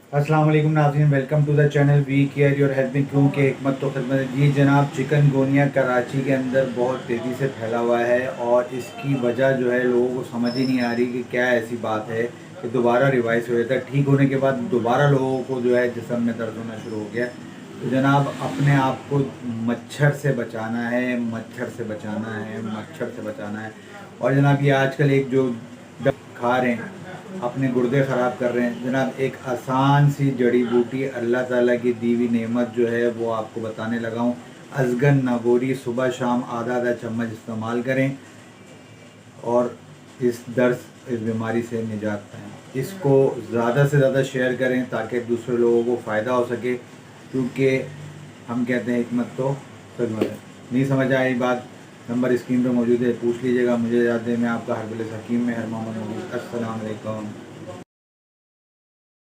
अस्सलाम वालेकुम नाज़रीन, welcome to the channel we care your health में क्योंकि हिकमत तो खिदमत है। जी जनाब, चिकन गोनिया कराची के अंदर बहुत तेज़ी से फैला हुआ है और इसकी वजह जो है लोगों को समझ ही नहीं आ रही कि क्या ऐसी बात है कि दोबारा रिवाइज हो जाता है। ठीक होने के बाद दोबारा लोगों को जो है जिस्म में दर्द होना शुरू हो गया। तो जनाब, अपने आप को मच्छर से बचाना है, मच्छर से बचाना है, मच्छर से बचाना है। और जनाब, ये आजकल एक जो खा रहे हैं, अपने गुर्दे ख़राब कर रहे हैं। जनाब, एक आसान सी जड़ी बूटी अल्लाह ताला की दी हुई नेमत जो है वो आपको बताने लगा हूँ। अज़गन नागौरी सुबह शाम आधा आधा चम्मच इस्तेमाल करें और इस दर्द इस बीमारी से निजात पाएँ। इसको ज़्यादा से ज़्यादा शेयर करें ताकि दूसरे लोगों को फ़ायदा हो सके, क्योंकि हम कहते हैं हिकमत तो खिदमत है। नहीं समझ आई बात, नंबर स्क्रीन पर मौजूद है, पूछ लीजिएगा। मुझे याद है, मैं आपका हरबिल हकीम में हर मोहम्मद। अस्सलाम वालेकुम।